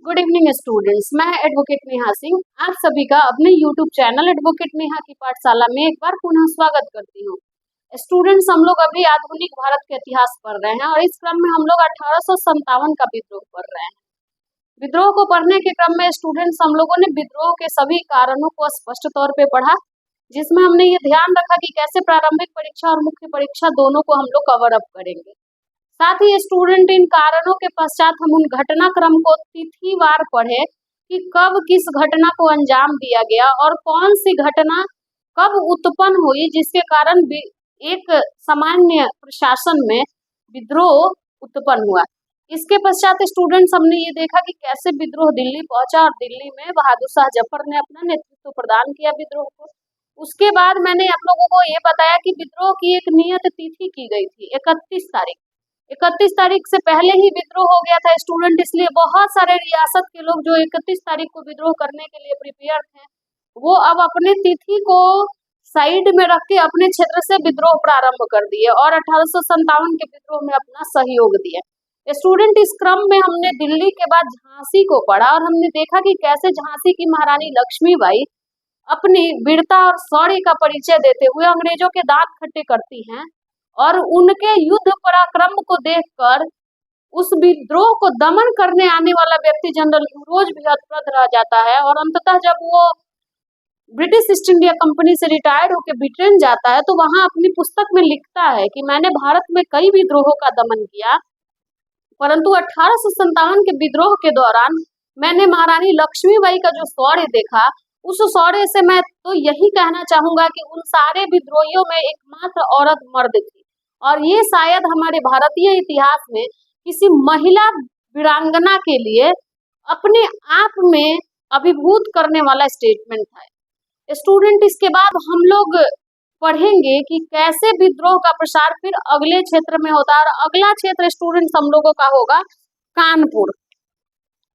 Good evening students. मैं advocate Neha Singh आप सभी का अपने यूट्यूब चैनल एडवोकेट नेहा की पाठशाला में एक बार पुनः स्वागत करती हूँ। स्टूडेंट्स, हम लोग अभी आधुनिक भारत के इतिहास पढ़ रहे हैं और इस क्रम में हम लोग 1857 का विद्रोह पढ़ रहे हैं। विद्रोह को पढ़ने के क्रम में स्टूडेंट्स हम लोगों ने विद्रोह के सभी कारणों को स्पष्ट तौर पे पढ़ा, जिसमें हमने ये ध्यान रखा कि कैसे प्रारंभिक परीक्षा और मुख्य परीक्षा दोनों को हम लोग कवर अप करेंगे। साथ ही स्टूडेंट इन कारणों के पश्चात हम उन घटनाक्रम को तिथिवार पढ़े कि कब किस घटना को अंजाम दिया गया और कौन सी घटना कब उत्पन्न हुई, जिसके कारण एक सामान्य प्रशासन में विद्रोह उत्पन्न हुआ। इसके पश्चात स्टूडेंट्स हमने ये देखा कि कैसे विद्रोह दिल्ली पहुंचा और दिल्ली में बहादुर शाह जफर ने अपना नेतृत्व प्रदान किया विद्रोह को। उसके बाद मैंने आप लोगों को ये बताया कि विद्रोह की एक नियत तिथि की गई थी 31 तारीख। 31 तारीख से पहले ही विद्रोह हो गया था स्टूडेंट, इसलिए बहुत सारे रियासत के लोग जो 31 तारीख को विद्रोह करने के लिए प्रिपेयर थे, वो अब अपने तिथि को साइड में रख के अपने क्षेत्र से विद्रोह प्रारंभ कर दिए और 1857 के विद्रोह में अपना सहयोग दिया। स्टूडेंट, इस क्रम में हमने दिल्ली के बाद झांसी को पढ़ा और हमने देखा कि कैसे झांसी की महारानी लक्ष्मीबाई अपनी वीरता और शौर्य का परिचय देते हुए अंग्रेजों के दांत खट्टे करती हैं और उनके युद्ध पराक्रम को देखकर उस विद्रोह को दमन करने आने वाला व्यक्ति जनरल यूरोज भी हतप्रभ रह जाता है और अंततः जब वो ब्रिटिश ईस्ट इंडिया कंपनी से रिटायर्ड होकर ब्रिटेन जाता है तो वहां अपनी पुस्तक में लिखता है कि मैंने भारत में कई विद्रोहों का दमन किया, परंतु 1857 के विद्रोह के दौरान मैंने महारानी लक्ष्मीबाई का जो शौर्य देखा, उस शौर्य से मैं तो यही कहना चाहूंगा कि उन सारे विद्रोहियों में एकमात्र औरत मर्द थी और ये शायद हमारे भारतीय इतिहास में किसी महिला वीरांगना के लिए अपने आप में अभिभूत करने वाला स्टेटमेंट था। स्टूडेंट, इसके बाद हम लोग पढ़ेंगे कि कैसे विद्रोह का प्रसार फिर अगले क्षेत्र में होता है और अगला क्षेत्र स्टूडेंट्स हम लोगों का होगा कानपुर।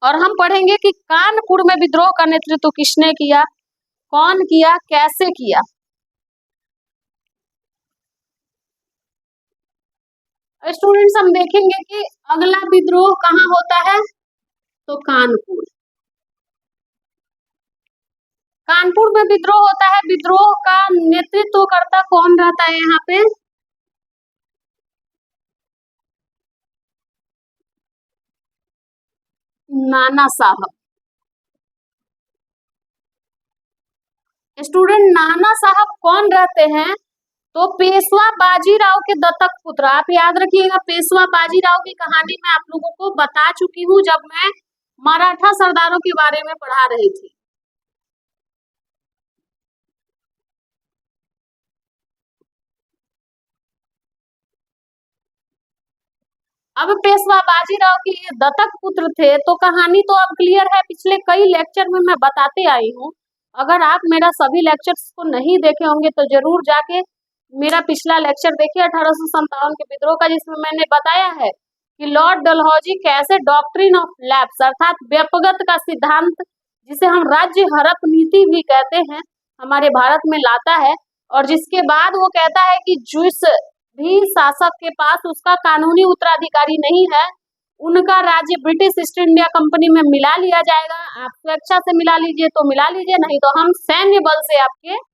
और हम पढ़ेंगे कि कानपुर में विद्रोह का नेतृत्व किसने किया, कौन किया, कैसे किया। स्टूडेंट्स, हम देखेंगे कि अगला विद्रोह कहाँ होता है, तो कानपुर। कानपुर में विद्रोह होता है। विद्रोह का नेतृत्व करता कौन रहता है यहाँ पे, नाना साहब। स्टूडेंट, नाना साहब कौन रहते हैं, तो पेशवा बाजीराव के दत्तक पुत्र। आप याद रखिएगा, पेशवा बाजीराव की कहानी मैं आप लोगों को बता चुकी हूँ जब मैं मराठा सरदारों के बारे में पढ़ा रही थी। अब पेशवा बाजीराव के ये दत्तक पुत्र थे, तो कहानी तो अब क्लियर है, पिछले कई लेक्चर में मैं बताते आई हूँ। अगर आप मेरा सभी लेक्चर्स को नहीं देखे होंगे तो जरूर जाके मेरा पिछला लेक्चर देखिए 1857 के विद्रोह का, जिसमें मैंने बताया है कि लॉर्ड डलहौजी कैसे डॉक्ट्रिन ऑफ लैप्स अर्थात व्यपगत का सिद्धांत, जिसे हम राज्य हड़प नीति भी कहते हैं, हमारे भारत में लाता है और जिसके बाद वो कहता है कि जिस भी शासक के पास उसका कानूनी उत्तराधिकारी नहीं है, उनका राज्य ब्रिटिश ईस्ट इंडिया कंपनी में मिला लिया जाएगा। आप स्वेच्छा से मिला लीजिए तो मिला लीजिए, नहीं तो हम सैन्य बल से आपके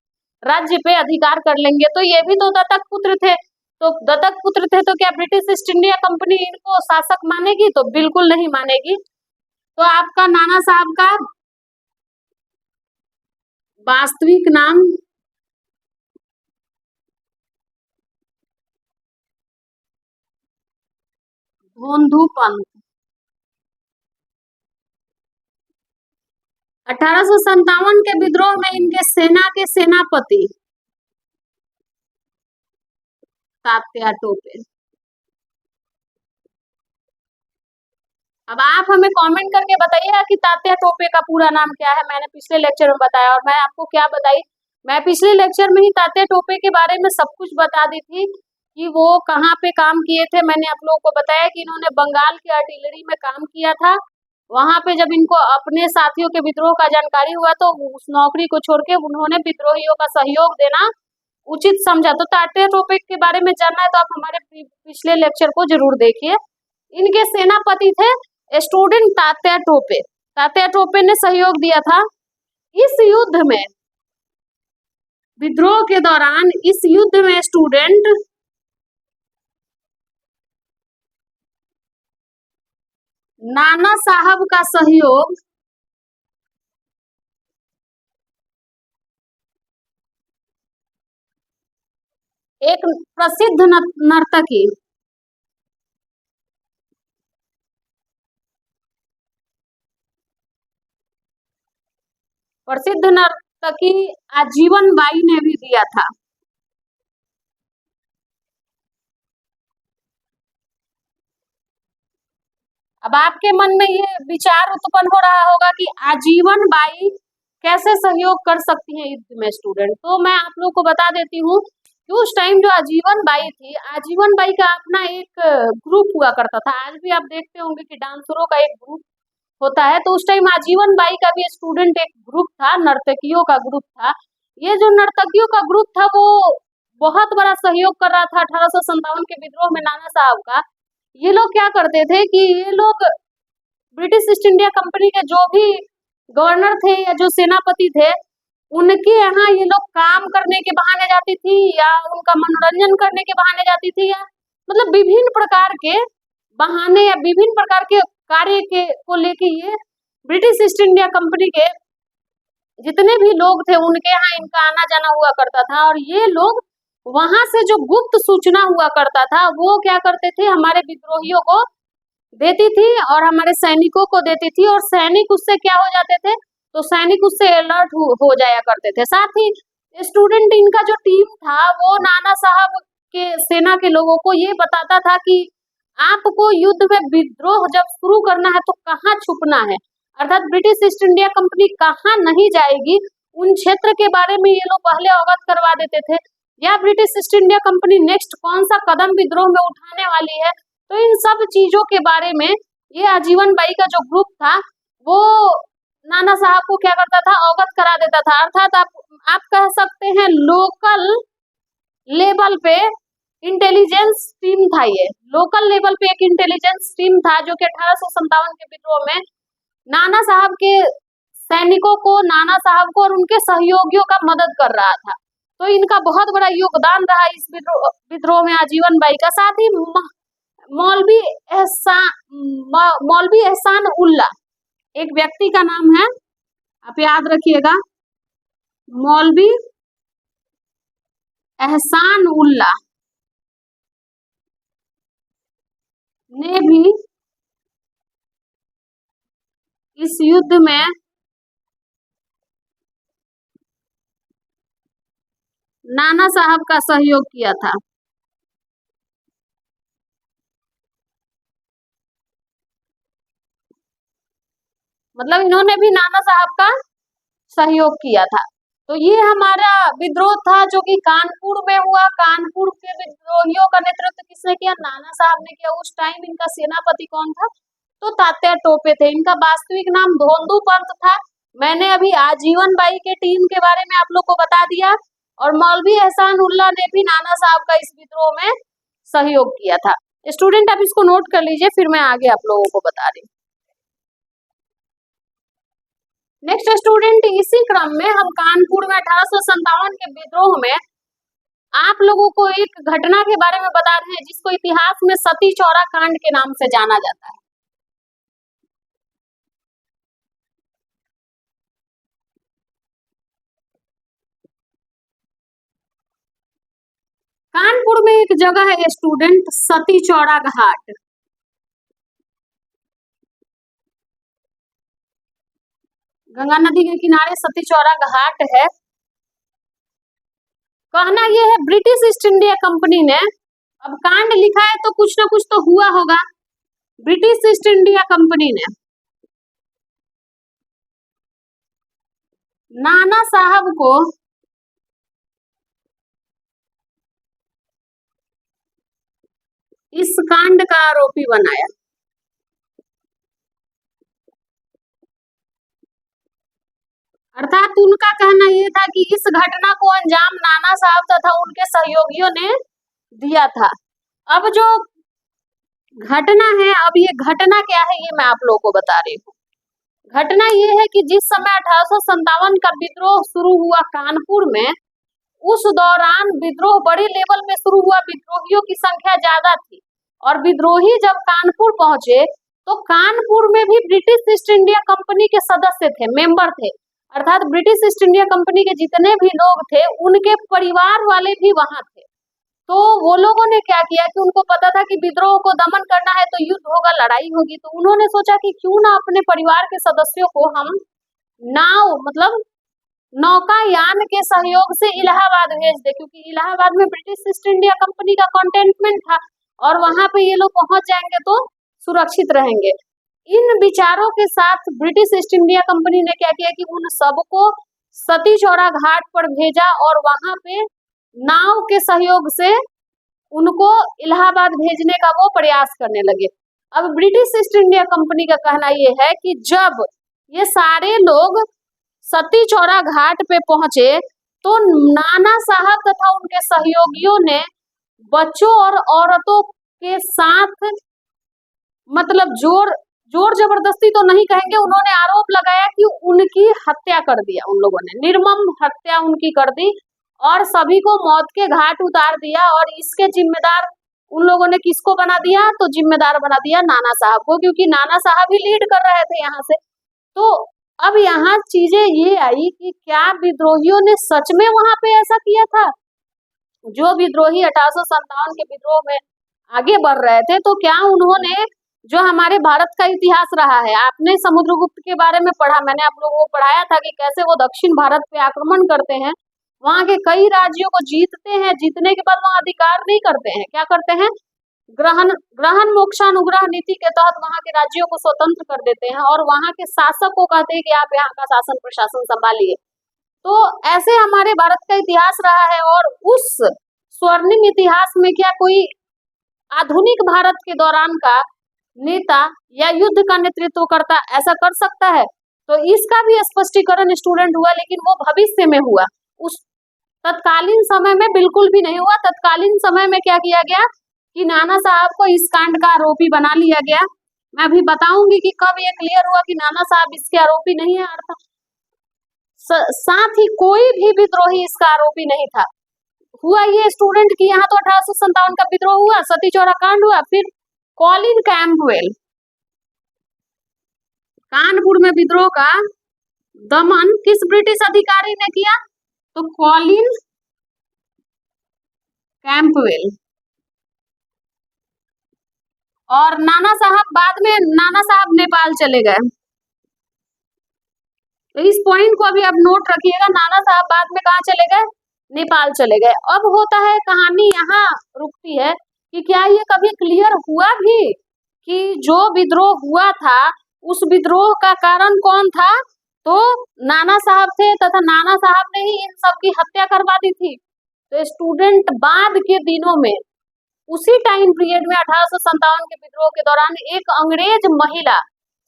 राज्य पे अधिकार कर लेंगे। तो ये भी तो दत्तक पुत्र थे, तो दत्तक पुत्र थे तो क्या ब्रिटिश ईस्ट इंडिया कंपनी इनको शासक मानेगी? तो बिल्कुल नहीं मानेगी। तो आपका नाना साहब का वास्तविक नाम भोंदू पंत। 1857 के विद्रोह में इनके सेना के सेनापति तात्या टोपे। अब आप हमें कमेंट करके बताइएगा कि तात्या टोपे का पूरा नाम क्या है। मैंने पिछले लेक्चर में बताया और मैं आपको क्या बताई, मैं पिछले लेक्चर में ही तात्या टोपे के बारे में सब कुछ बता दी थी कि वो कहाँ पे काम किए थे। मैंने आप लोगों को बताया कि इन्होंने बंगाल की आर्टिलरी में काम किया था। वहां पे जब इनको अपने साथियों के विद्रोह का जानकारी हुआ तो उस नौकरी को छोड़ के उन्होंने विद्रोहियों का सहयोग देना उचित समझा। तो तात्या टोपे के बारे में जानना है तो आप हमारे पिछले लेक्चर को जरूर देखिए। इनके सेनापति थे स्टूडेंट तात्या टोपे। तात्या टोपे ने सहयोग दिया था। इस युद्ध में, विद्रोह के दौरान इस युद्ध में स्टूडेंट नाना साहब का सहयोग एक प्रसिद्ध नर्तकी आजीवन बाई ने भी दिया था। अब आपके मन में ये विचार उत्पन्न हो रहा होगा कि आजीवन बाई कैसे सहयोग कर सकती हैं युद्ध में स्टूडेंट। तो मैं आप लोगों को बता देती हूँ कि उस टाइम जो आजीवन बाई थी, आजीवन बाई का अपना एक ग्रुप हुआ करता था। आज भी आप देखते होंगे कि डांसरों का एक ग्रुप होता है, तो उस टाइम आजीवन बाई का भी स्टूडेंट एक ग्रुप था, नर्तकियों का ग्रुप था। ये जो नर्तकियों का ग्रुप था वो बहुत बड़ा सहयोग कर रहा था 1857 के विद्रोह में नाना साहब का। ये लोग क्या करते थे कि ये लोग ब्रिटिश ईस्ट इंडिया कंपनी के जो भी गवर्नर थे या जो सेनापति थे, उनके यहाँ ये लोग काम करने के बहाने जाती थी या उनका मनोरंजन करने के बहाने जाती थी, या मतलब विभिन्न प्रकार के बहाने या विभिन्न प्रकार के कार्य के को लेके ये ब्रिटिश ईस्ट इंडिया कंपनी के जितने भी लोग थे उनके यहाँ इनका आना जाना हुआ करता था। और ये लोग वहां से जो गुप्त सूचना हुआ करता था वो क्या करते थे, हमारे विद्रोहियों को देती थी और हमारे सैनिकों को देती थी, और सैनिक उससे क्या हो जाते थे, तो सैनिक उससे अलर्ट हो जाया करते थे। साथ ही स्टूडेंट इनका जो टीम था वो नाना साहब के सेना के लोगों को ये बताता था कि आपको युद्ध में विद्रोह जब शुरू करना है तो कहाँ छुपना है, अर्थात ब्रिटिश ईस्ट इंडिया कंपनी कहाँ नहीं जाएगी, उन क्षेत्र के बारे में ये लोग पहले अवगत करवा देते थे, या British east India company next कौन सा कदम विद्रोह में उठाने वाली है। तो इन सब चीजों के बारे में ये आजीवन बाई का जो ग्रुप था वो नाना साहब को क्या करता था, अवगत करा देता था। अर्थात आप कह सकते हैं लोकल लेवल पे इंटेलिजेंस टीम था। ये लोकल लेवल पे एक इंटेलिजेंस टीम था जो कि 1857 के विद्रोह में नाना साहब के सैनिकों को, नाना साहब को और उनके सहयोगियों का मदद कर रहा था। तो इनका बहुत बड़ा योगदान रहा इस विद्रोह में आजीवन बाई का। साथ ही मौलवी एहसान उल्ला एक व्यक्ति का नाम है, आप याद रखिएगा, मौलवी एहसान उल्ला ने भी इस युद्ध में नाना साहब का सहयोग किया था। मतलब इन्होंने भी नाना साहब का सहयोग किया था। तो ये हमारा विद्रोह था जो कि कानपुर में हुआ। कानपुर के विद्रोहियों का नेतृत्व किसने किया, नाना साहब ने किया। उस टाइम इनका सेनापति कौन था, तो तात्या टोपे थे। इनका वास्तविक नाम धोंदू पंत था। मैंने अभी आजीवन बाई के टीम के बारे में आप लोग को बता दिया, और मौलवी एहसान उल्ला ने भी नाना साहब का इस विद्रोह में सहयोग किया था। स्टूडेंट आप इसको नोट कर लीजिए, फिर मैं आगे आप लोगों को बता रही हूँ। नेक्स्ट स्टूडेंट, इसी क्रम में हम कानपुर में 1857 के विद्रोह में आप लोगों को एक घटना के बारे में बता रहे हैं जिसको इतिहास में सती चौरा कांड के नाम से जाना जाता है। कानपुर में एक जगह है स्टूडेंट, सती चौरा घाट। गंगा नदी के किनारे सती चौरा घाट है। कहना यह है ब्रिटिश ईस्ट इंडिया कंपनी ने, अब कांड लिखा है तो कुछ ना कुछ तो हुआ होगा। ब्रिटिश ईस्ट इंडिया कंपनी ने नाना साहब को इस कांड का आरोपी बनाया। अर्थात उनका कहना यह था कि इस घटना को अंजाम नाना साहब तथा उनके सहयोगियों ने दिया था। अब जो घटना है, अब ये घटना क्या है ये मैं आप लोगों को बता रही हूँ। घटना ये है कि जिस समय 1857 का विद्रोह शुरू हुआ कानपुर में, उस दौरान विद्रोह बड़ी लेवल में शुरू हुआ, विद्रोहियों की संख्या ज्यादा थी और विद्रोही जब कानपुर पहुंचे तो कानपुर में भी ब्रिटिश ईस्ट इंडिया कंपनी के सदस्य थे, मेंबर थे, अर्थात ब्रिटिश ईस्ट इंडिया कंपनी के जितने भी लोग थे उनके परिवार वाले भी वहां थे। तो वो लोगों ने क्या किया कि उनको पता था कि विद्रोह को दमन करना है तो युद्ध होगा, लड़ाई होगी, तो उन्होंने सोचा कि क्यों ना अपने परिवार के सदस्यों को हम नाव मतलब नौकायान के सहयोग से इलाहाबाद भेज दे, क्योंकि इलाहाबाद में ब्रिटिश ईस्ट इंडिया कंपनी का कंटेनमेंट था और वहां पे ये लोग पहुंच जाएंगे तो सुरक्षित रहेंगे। इन विचारों के साथ ब्रिटिश ईस्ट इंडिया कंपनी ने क्या किया कि उन सबको सती चौरा घाट पर भेजा और वहां पे नाव के सहयोग से उनको इलाहाबाद भेजने का वो प्रयास करने लगे। अब ब्रिटिश ईस्ट इंडिया कंपनी का कहना ये है कि जब ये सारे लोग सती चौरा घाट पे पहुंचे तो नाना साहब तथा उनके सहयोगियों ने बच्चों और औरतों के साथ मतलब जोर जबरदस्ती तो नहीं कहेंगे, उन्होंने आरोप लगाया कि उनकी हत्या कर दिया, उन लोगों ने निर्मम हत्या उनकी कर दी और सभी को मौत के घाट उतार दिया। और इसके जिम्मेदार उन लोगों ने किसको बना दिया, तो जिम्मेदार बना दिया नाना साहब को, क्योंकि नाना साहब ही लीड कर रहे थे यहाँ से। तो अब यहाँ चीजें ये आई कि क्या विद्रोहियों ने सच में वहां पे ऐसा किया था? जो विद्रोही 1857 के विद्रोह में आगे बढ़ रहे थे, तो क्या उन्होंने जो हमारे भारत का इतिहास रहा है, आपने समुद्रगुप्त के बारे में पढ़ा, मैंने आप लोगों को पढ़ाया था कि कैसे वो दक्षिण भारत पे आक्रमण करते हैं, वहां के कई राज्यों को जीतते हैं, जीतने के बाद वहां अधिकार नहीं करते हैं, क्या करते हैं, ग्रहण मोक्षानुग्रह नीति के तहत वहां के राज्यों को स्वतंत्र कर देते हैं और वहां के शासक को कहते हैं कि आप यहाँ का शासन प्रशासन संभालिए। तो ऐसे हमारे भारत का इतिहास रहा है और उस स्वर्णिम इतिहास में क्या कोई आधुनिक भारत के दौरान का नेता या युद्ध का नेतृत्व करता ऐसा कर सकता है? तो इसका भी स्पष्टीकरण स्टूडेंट हुआ, लेकिन वो भविष्य में हुआ, उस तत्कालीन समय में बिल्कुल भी नहीं हुआ। तत्कालीन समय में क्या किया गया कि नाना साहब को इस कांड का आरोपी बना लिया गया। मैं अभी बताऊंगी कि कब ये क्लियर हुआ कि नाना साहब इसके आरोपी नहीं है, अर्थात साथ ही कोई भी विद्रोही इसका आरोपी नहीं था। हुआ ये स्टूडेंट कि यहाँ तो 1857 का विद्रोह हुआ, सती चौरा कांड हुआ, फिर कॉलिन कैंपवेल कानपुर में विद्रोह का दमन किस ब्रिटिश अधिकारी ने किया, तो कॉलिन कैंपवेल। और नाना साहब बाद में नाना साहब नेपाल चले गए, तो इस पॉइंट को अभी आप नोट रखिएगा, नाना साहब बाद में कहाँ चले गए, नेपाल चले गए। अब होता है कहानी यहाँ रुकती है कि क्या ये कभी क्लियर हुआ भी कि जो विद्रोह हुआ था उस विद्रोह का कारण कौन था, तो नाना साहब थे तथा नाना साहब ने ही इन सब की हत्या करवा दी थी। तो स्टूडेंट बाद के दिनों में उसी टाइम पीरियड में 1857 के विद्रोह के दौरान एक अंग्रेज महिला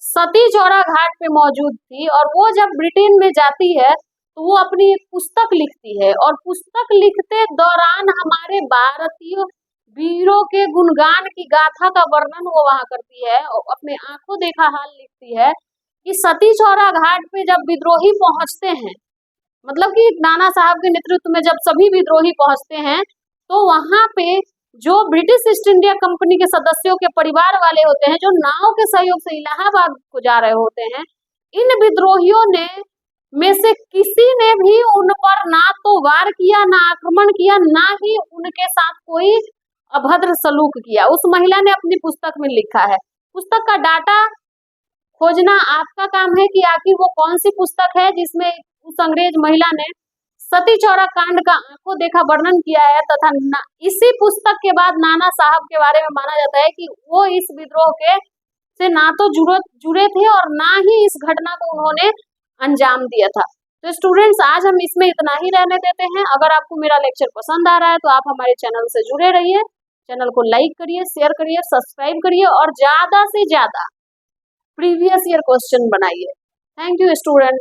सती चौरा घाट पे मौजूद थी और वो जब ब्रिटेन में जाती है तो वो अपनी एक पुस्तक लिखती है और पुस्तक लिखते दौरान हमारे भारतीय वीरों के गुणगान की गाथा का वर्णन वो वहां करती है और अपने आंखों देखा हाल लिखती है कि सती चौरा घाट पे जब विद्रोही पहुंचते हैं, मतलब कि नाना साहब के नेतृत्व में जब सभी विद्रोही पहुंचते हैं तो वहां पे जो ब्रिटिश ईस्ट इंडिया कंपनी के सदस्यों के परिवार वाले होते हैं, जो नाव के सहयोग से इलाहाबाद को जा रहे होते हैं, इन विद्रोहियों ने में से किसी ने भी उन पर ना तो वार किया, ना आक्रमण किया, ना ही उनके साथ कोई अभद्र सलूक किया। उस महिला ने अपनी पुस्तक में लिखा है। पुस्तक का डाटा खोजना आपका काम है कि आखिर वो कौन सी पुस्तक है जिसमें उस अंग्रेज महिला ने सती चौरा कांड का आंखों देखा वर्णन किया है, तथा इसी पुस्तक के बाद नाना साहब के बारे में माना जाता है कि वो इस विद्रोह के से ना तो जुड़े थे और ना ही इस घटना को उन्होंने अंजाम दिया था। तो स्टूडेंट्स, आज हम इसमें इतना ही रहने देते हैं। अगर आपको मेरा लेक्चर पसंद आ रहा है तो आप हमारे चैनल से जुड़े रहिए, चैनल को लाइक करिए, शेयर करिए, सब्सक्राइब करिए और ज्यादा से ज्यादा प्रीवियस ईयर क्वेश्चन बनाइए। Thank you student.